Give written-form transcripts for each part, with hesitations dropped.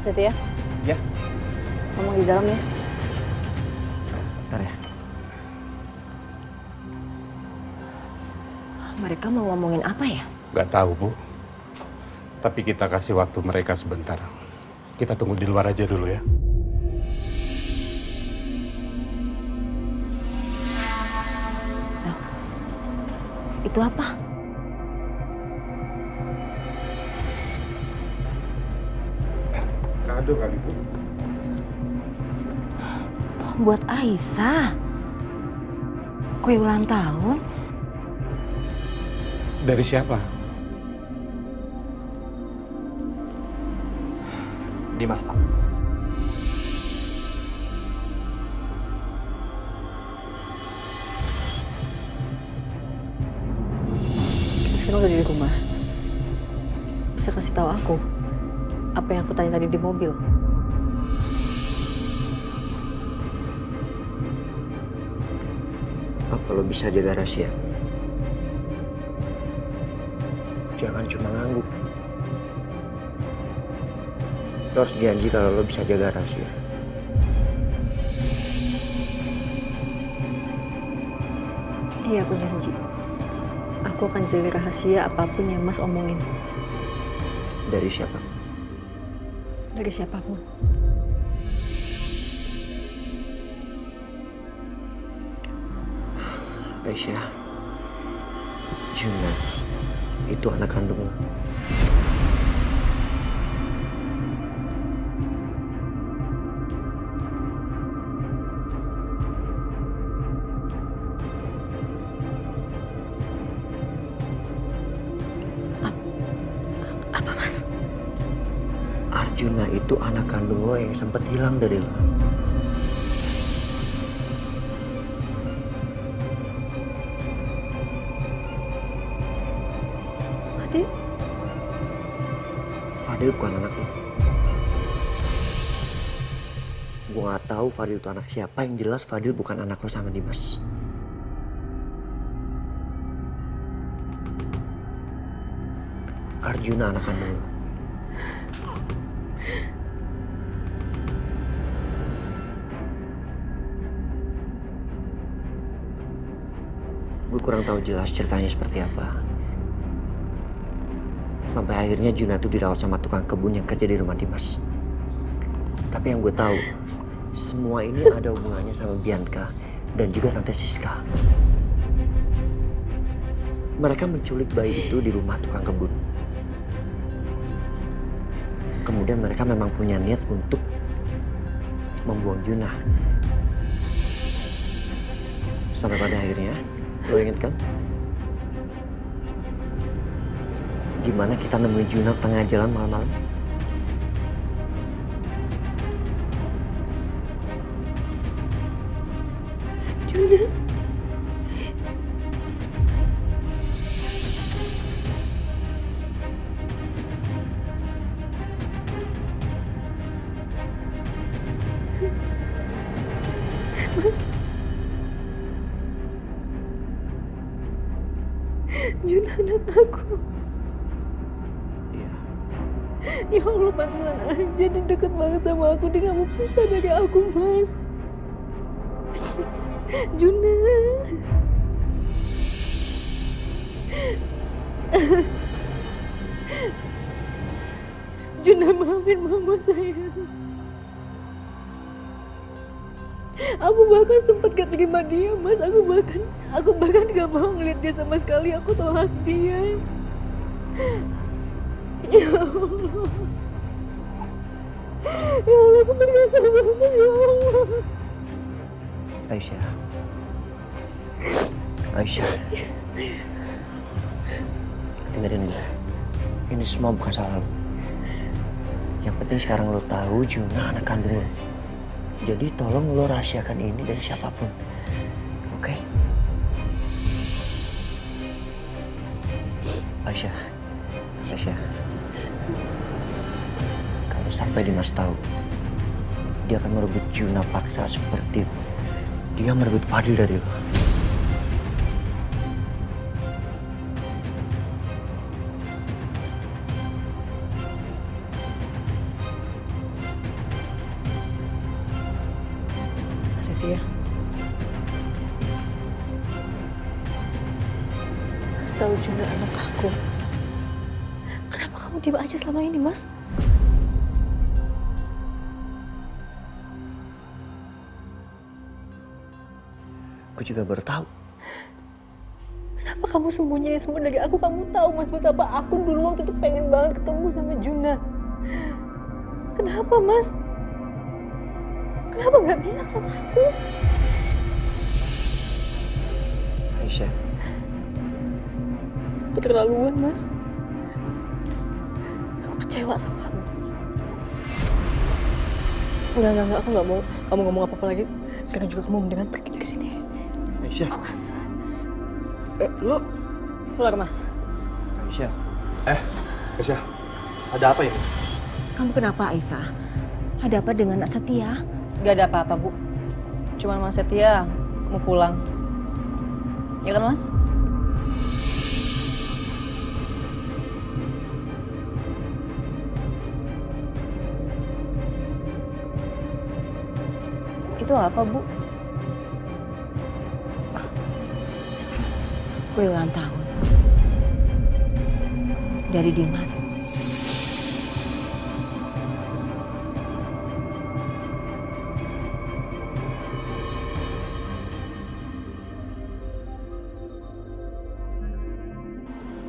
Setia, Ya, ngomong di dalam ya. bentar ya. Mereka mau ngomongin apa ya? Gak tahu, Bu. Tapi kita kasih waktu mereka sebentar. Kita tunggu di luar aja dulu ya. Itu apa? Kado kali, Bu. Buat Aisyah. Kue ulang tahun? Dari siapa? Dimas, Pak. Kita sekarang udah di rumah. Bisa kasih tahu aku apa yang aku tanya tadi di mobil? Apa lo bisa jaga rahasia? Jangan cuma ngangguk. Lo harus janji kalau lo bisa jaga rahasia. Iya, aku janji. Aku akan jaga rahasia apapun yang Mas omongin. Dari siapa? Dari siapapun. Aisyah, Juna itu anak kandung lo. Apa, Mas? Arjuna itu anak kandung lo yang sempat hilang dari lo. Fadil? Fadil bukan anak lo. Gue gak tahu Fadil itu anak siapa, yang jelas Fadil bukan anak lo sama Dimas. Arjuna anak kandung lo. Gue kurang tahu jelas ceritanya seperti apa. Sampai akhirnya Juna tuh dirawat sama tukang kebun yang kerja di rumah Dimas. Tapi yang gue tahu, semua ini ada hubungannya sama Bianca dan juga Tante Siska. Mereka menculik bayi itu di rumah tukang kebun. Kemudian mereka memang punya niat untuk membuang Juna. Sampai pada akhirnya, lo inget kan? Gimana kita nemuin Juna tengah jalan malam-malam? Juna? Mas? Juna anak aku. Iya. Ya Allah, pantesan aja dia deket banget sama aku. Dia gak mau pisah dari aku, Mas. Juna. Juna, maafin mama sayang. Aku bahkan sempat gak terima dia, Mas. Aku bahkan gak mau ngeliat dia sama sekali. Aku tolak dia. Ya Allah. Ya Allah, aku berdosa banget, ya Allah. Aisyah. Aisyah. Dengerin gue. Ini semua bukan salah lo. Yang penting sekarang lo tahu Juna anak kandung lo. Jadi tolong lo rahasiakan ini dari siapapun. Oke? Aisyah. Aisyah. Kalau sampai Dimas tahu, dia akan merebut Juna paksa seperti dia merebut Fadil dari lo. Setia. Mas tahu Juna anak aku. Kenapa kamu diam aja selama ini, Mas? Aku juga baru tahu. Kenapa kamu sembunyiin semua dari aku? Kamu tahu, Mas, betapa aku dulu waktu itu pengen banget ketemu sama Juna. Kenapa, Mas? Kenapa nggak bilang sama aku? Aisyah, Keterlaluan, Mas. Aku kecewa sama kamu. Enggak, aku nggak mau kamu ngomong apa-apa lagi. Sekarang juga kamu mendingan pergi dari sini. Aisyah, Mas, lo. keluar, Mas. Aisyah, Aisyah, ada apa ini? Kamu kenapa, Aisyah? Ada apa dengan Nak Setia? Gak ada apa-apa, Bu. Cuman Mas Setia mau pulang. Ya kan, Mas? Itu apa, Bu? Kue ulang tahun. Dari Dimas.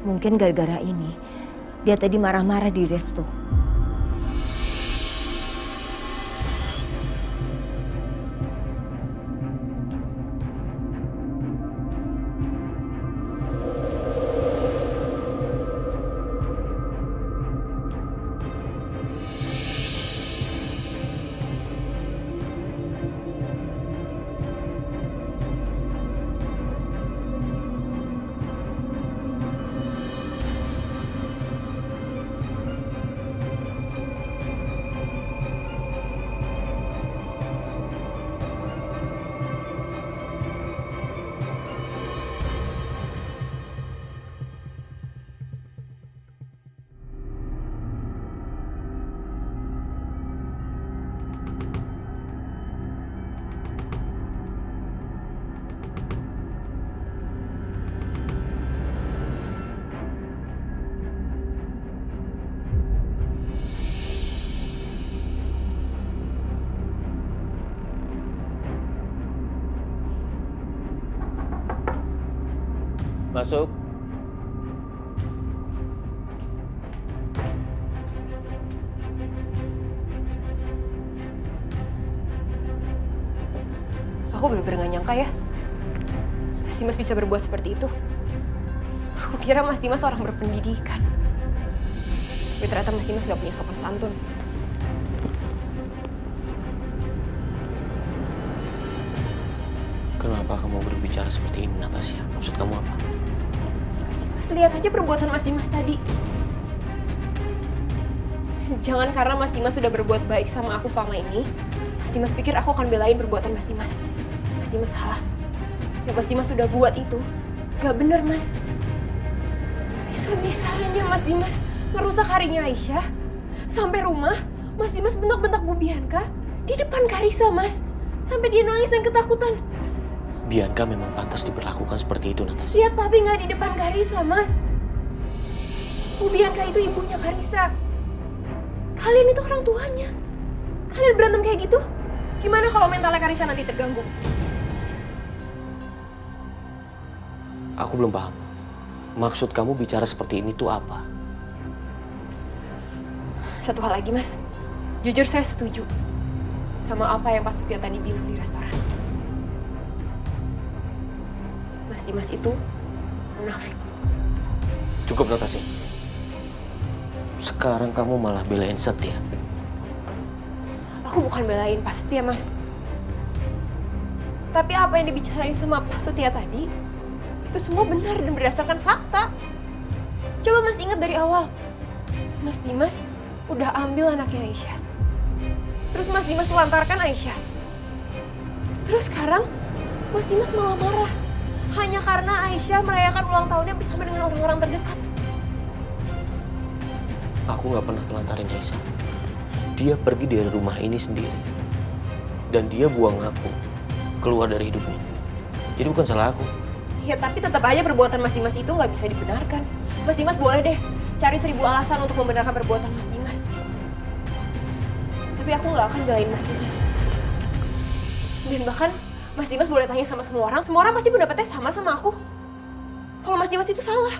Mungkin gara-gara ini, dia tadi marah-marah di resto. Masuk. Aku bener-bener gak nyangka ya, Mas Dimas bisa berbuat seperti itu. Aku kira Mas Dimas orang berpendidikan. Tapi ternyata Mas Dimas gak punya sopan santun. Kenapa kamu berbicara seperti ini, Natasha? Maksud kamu apa? Mas Dimas, lihat aja perbuatan Mas Dimas tadi. Jangan karena Mas Dimas sudah berbuat baik sama aku selama ini, Mas Dimas pikir aku akan belain perbuatan Mas Dimas. Mas Dimas salah. Yang Mas Dimas sudah buat itu gak bener, Mas. Bisa-bisanya Mas Dimas ngerusak harinya Aisyah. Sampai rumah, Mas Dimas bentak-bentak Bu Bianca di depan Karissa, Mas. Sampai dia nangis dan ketakutan. Bianca memang pantas diperlakukan seperti itu, Natasha. Lihat, tapi nggak di depan Karissa, Mas. Bu Bianca itu ibunya Karissa. Kalian itu orang tuanya. Kalian berantem kayak gitu? Gimana kalau mentalnya Karissa nanti terganggu? Aku belum paham. Maksud kamu bicara seperti ini tuh apa? Satu hal lagi, Mas. Jujur saya setuju sama apa yang Pak Setia tadi bilang di restoran. Mas Dimas itu munafik. Cukup, Natasha. Sekarang kamu malah belain Setia. Aku bukan belain Pak Setia, Mas. Tapi apa yang dibicarain sama Pak Setia tadi, itu semua benar dan berdasarkan fakta. Coba Mas ingat dari awal. Mas Dimas udah ambil anaknya Aisyah. Terus Mas Dimas lantarkan Aisyah. Terus sekarang Mas Dimas malah marah. Hanya karena Aisyah merayakan ulang tahunnya bersama dengan orang-orang terdekat. Aku gak pernah telantarin Aisyah. Dia pergi dari rumah ini sendiri. Dan dia buang aku keluar dari hidupnya. Jadi bukan salah aku. Ya tapi tetap aja perbuatan Mas Dimas itu nggak bisa dibenarkan. Mas Dimas boleh deh cari 1000 alasan untuk membenarkan perbuatan Mas Dimas. Tapi aku nggak akan belain Mas Dimas. Dan bahkan Mas Dimas boleh tanya sama semua orang pasti pendapatnya sama aku. Kalau Mas Dimas itu salah.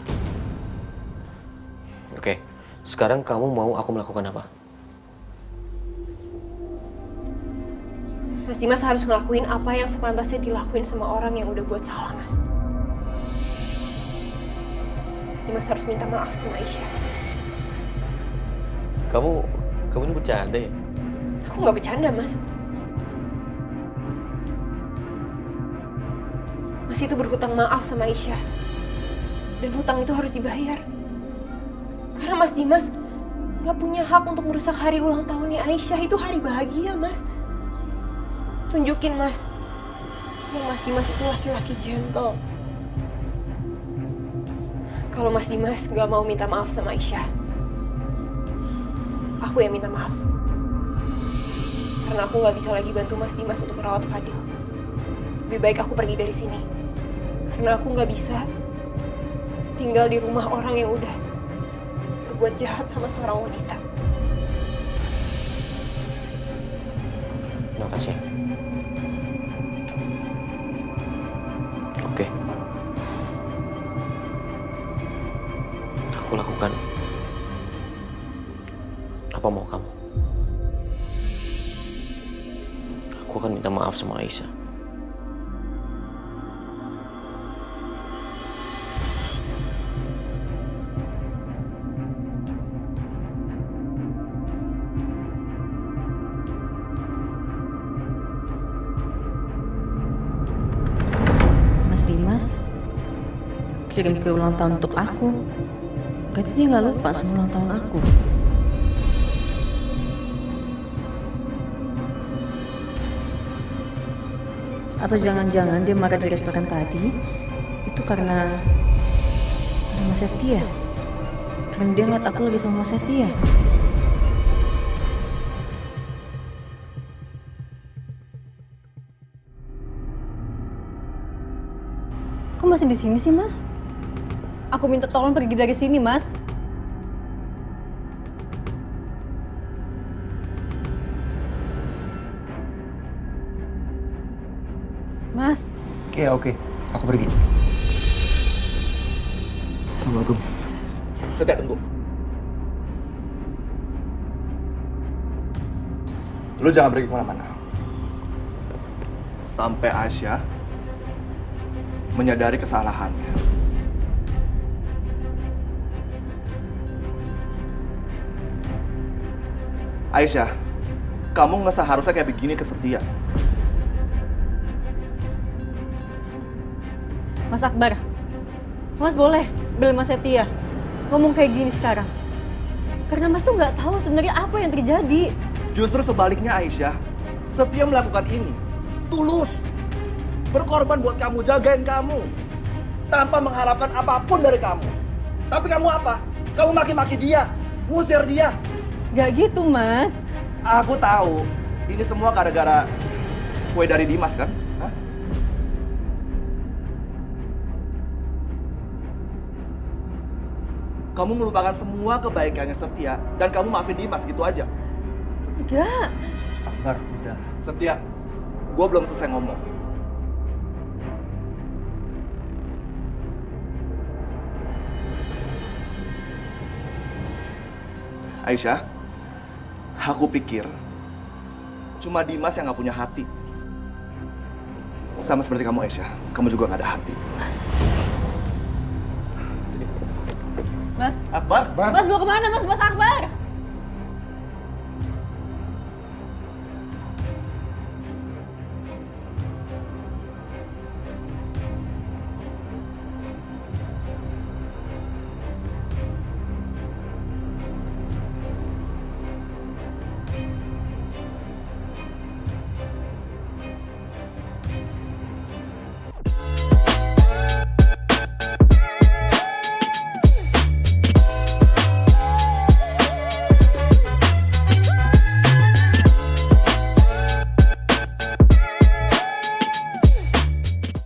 Oke, sekarang kamu mau aku melakukan apa? Mas Dimas harus ngelakuin apa yang sepantasnya dilakuin sama orang yang udah buat salah, Mas. Mas Dimas harus minta maaf sama Aisyah. Kamu ini bercanda ya? Aku nggak bercanda, Mas. Mas itu berhutang maaf sama Aisyah. Dan hutang itu harus dibayar. Karena Mas Dimas nggak punya hak untuk merusak hari ulang tahunnya Aisyah. Itu hari bahagia, Mas. Tunjukin, Mas. Yang Mas Dimas itu laki-laki gentle. Kalau Mas Dimas nggak mau minta maaf sama Aisyah, aku yang minta maaf. Karena aku nggak bisa lagi bantu Mas Dimas untuk merawat Fadil. Lebih baik aku pergi dari sini. Karena aku nggak bisa tinggal di rumah orang yang udah berbuat jahat sama seorang wanita. Natasha. Oke. Aku lakukan apa mau kamu. Aku akan minta maaf sama Aisyah. Mas Dimas kirim kue ulang tahun untuk aku. Berarti dia nggak lupa sama ulang tahun aku. Atau jangan-jangan dia marah di restoran tadi itu karena Mas Setia. Karena dia ngeliat aku lagi sama Mas Setia. Kok masih di sini sih, Mas? Aku minta tolong pergi dari sini, Mas. Mas. Iya, oke. Aku pergi. Assalamualaikum. Setia, tunggu. Lu jangan pergi kemana-mana. Sampai Aisyah menyadari kesalahannya. Aisyah, kamu nggak seharusnya kayak begini ke Setia. Mas Akbar, Mas boleh bela Mas Setia ngomong kayak gini sekarang. Karena Mas tuh nggak tahu sebenarnya apa yang terjadi. Justru sebaliknya Aisyah, Setia melakukan ini tulus, berkorban buat kamu, jagain kamu, tanpa mengharapkan apapun dari kamu. Tapi kamu apa? Kamu maki-maki dia, ngusir dia. Gak gitu, Mas. Aku tahu, ini semua gara-gara kue dari Dimas kan? Hah? Kamu melupakan semua kebaikannya Setia dan kamu maafin Dimas gitu aja. Enggak. Akbar, udah. Setia, gue belum selesai ngomong. Aisyah, aku pikir cuma Dimas yang gak punya hati. Sama seperti kamu Aisyah, kamu juga gak ada hati. Mas. Akbar? Mas mau kemana, Mas? Mas Akbar.